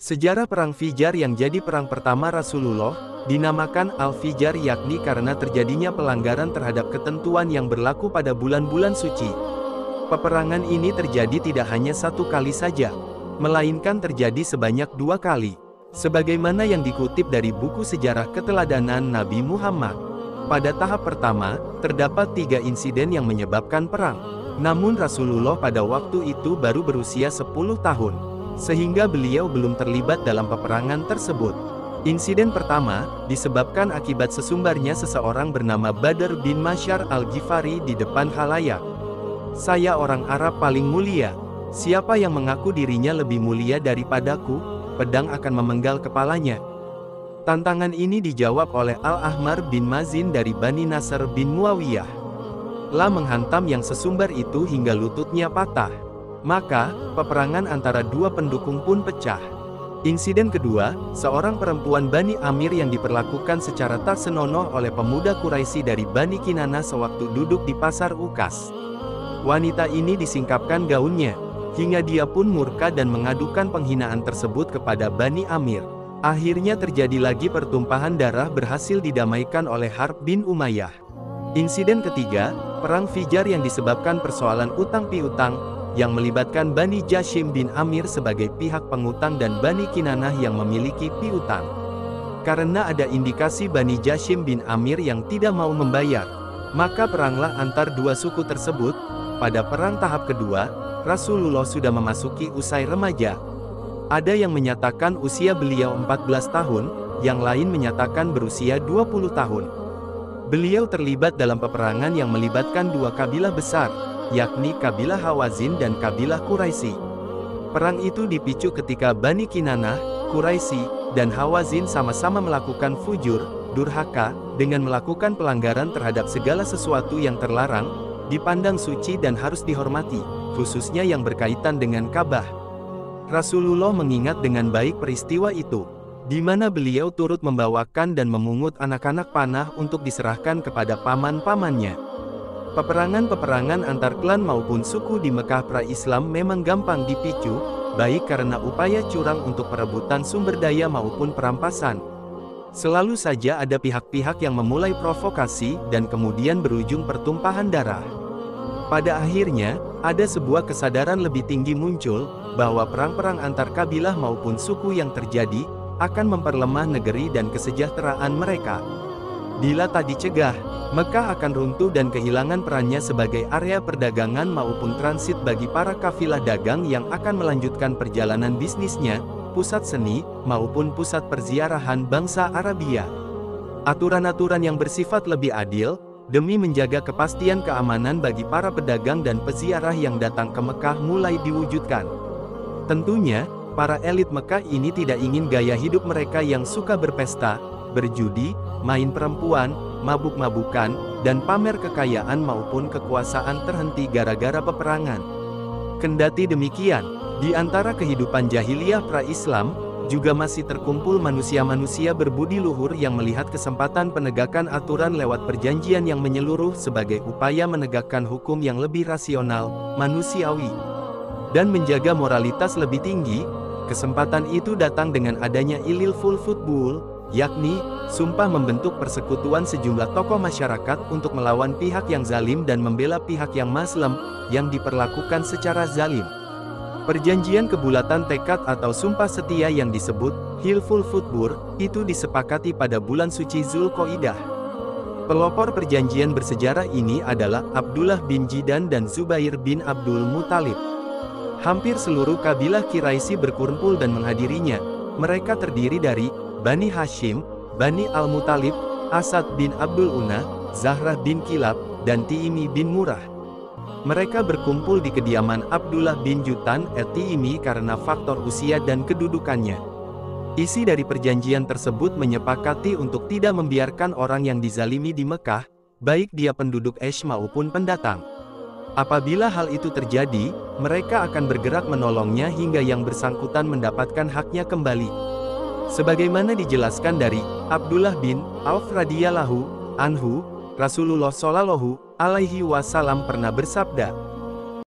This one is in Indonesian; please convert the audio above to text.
Sejarah Perang Fijar yang jadi perang pertama Rasulullah, dinamakan Al-Fijar yakni karena terjadinya pelanggaran terhadap ketentuan yang berlaku pada bulan-bulan suci. Peperangan ini terjadi tidak hanya satu kali saja, melainkan terjadi sebanyak 2 kali. Sebagaimana yang dikutip dari buku sejarah keteladanan Nabi Muhammad. Pada tahap pertama, terdapat 3 insiden yang menyebabkan perang. Namun Rasulullah pada waktu itu baru berusia 10 tahun, sehingga beliau belum terlibat dalam peperangan tersebut. Insiden pertama, disebabkan akibat sesumbarnya seseorang bernama Badr bin Masyar al-Ghifari di depan khalayak. "Saya orang Arab paling mulia. Siapa yang mengaku dirinya lebih mulia daripadaku, pedang akan memenggal kepalanya." Tantangan ini dijawab oleh Al-Ahmar bin Mazin dari Bani Nasr bin Muawiyah. La menghantam yang sesumbar itu hingga lututnya patah. Maka, peperangan antara 2 pendukung pun pecah. Insiden kedua, seorang perempuan Bani Amir yang diperlakukan secara tak senonoh oleh pemuda Quraisy dari Bani Kinanah sewaktu duduk di pasar Ukas. Wanita ini disingkapkan gaunnya, hingga dia pun murka dan mengadukan penghinaan tersebut kepada Bani Amir. Akhirnya terjadi lagi pertumpahan darah berhasil didamaikan oleh Harb bin Umayyah. Insiden ketiga, Perang Fijar yang disebabkan persoalan utang piutang, yang melibatkan Bani Jashim bin Amir sebagai pihak pengutang dan Bani Kinanah yang memiliki piutang. Karena ada indikasi Bani Jashim bin Amir yang tidak mau membayar, maka peranglah antar 2 suku tersebut. Pada perang tahap kedua, Rasulullah sudah memasuki usai remaja. Ada yang menyatakan usia beliau 14 tahun, yang lain menyatakan berusia 20 tahun. Beliau terlibat dalam peperangan yang melibatkan 2 kabilah besar, yakni kabilah Hawazin dan kabilah Quraisy. Perang itu dipicu ketika Bani Kinanah, Quraisy, dan Hawazin sama-sama melakukan fujur, durhaka, dengan melakukan pelanggaran terhadap segala sesuatu yang terlarang, dipandang suci dan harus dihormati, khususnya yang berkaitan dengan Ka'bah. Rasulullah mengingat dengan baik peristiwa itu, di mana beliau turut membawakan dan memungut anak-anak panah untuk diserahkan kepada paman-pamannya. Peperangan-peperangan antar klan maupun suku di Mekah pra-Islam memang gampang dipicu, baik karena upaya curang untuk perebutan sumber daya maupun perampasan. Selalu saja ada pihak-pihak yang memulai provokasi dan kemudian berujung pertumpahan darah. Pada akhirnya, ada sebuah kesadaran lebih tinggi muncul, bahwa perang-perang antar kabilah maupun suku yang terjadi, akan memperlemah negeri dan kesejahteraan mereka. Bila tak dicegah, Mekah akan runtuh dan kehilangan perannya sebagai area perdagangan maupun transit bagi para kafilah dagang yang akan melanjutkan perjalanan bisnisnya, pusat seni, maupun pusat perziarahan bangsa Arabia. Aturan-aturan yang bersifat lebih adil, demi menjaga kepastian keamanan bagi para pedagang dan peziarah yang datang ke Mekah mulai diwujudkan. Tentunya, para elit Mekah ini tidak ingin gaya hidup mereka yang suka berpesta, berjudi, main perempuan, mabuk-mabukan, dan pamer kekayaan maupun kekuasaan terhenti gara-gara peperangan. Kendati demikian, di antara kehidupan jahiliyah pra-Islam, juga masih terkumpul manusia-manusia berbudi luhur yang melihat kesempatan penegakan aturan lewat perjanjian yang menyeluruh sebagai upaya menegakkan hukum yang lebih rasional, manusiawi, dan menjaga moralitas lebih tinggi. Kesempatan itu datang dengan adanya Ililful Football, yakni sumpah membentuk persekutuan sejumlah tokoh masyarakat untuk melawan pihak yang zalim dan membela pihak yang mazlum, yang diperlakukan secara zalim. Perjanjian kebulatan tekad atau sumpah setia yang disebut Hilful Futbur, itu disepakati pada bulan suci Zulqo'idah. Pelopor perjanjian bersejarah ini adalah Abdullah bin Jidan dan Zubair bin Abdul Muthalib. Hampir seluruh kabilah Quraisy berkumpul dan menghadirinya. Mereka terdiri dari Bani Hashim, Bani Al-Muthalib, Asad bin Abdul Unna, Zahrah bin Kilab, dan Tiimi bin Murrah. Mereka berkumpul di kediaman Abdullah bin Jutan at-Tiimi karena faktor usia dan kedudukannya. Isi dari perjanjian tersebut menyepakati untuk tidak membiarkan orang yang dizalimi di Mekah, baik dia penduduk Aish maupun pendatang. Apabila hal itu terjadi, mereka akan bergerak menolongnya hingga yang bersangkutan mendapatkan haknya kembali. Sebagaimana dijelaskan dari Abdullah bin Auf radhiyallahu anhu, Rasulullah Shallallahu alaihi wasallam pernah bersabda,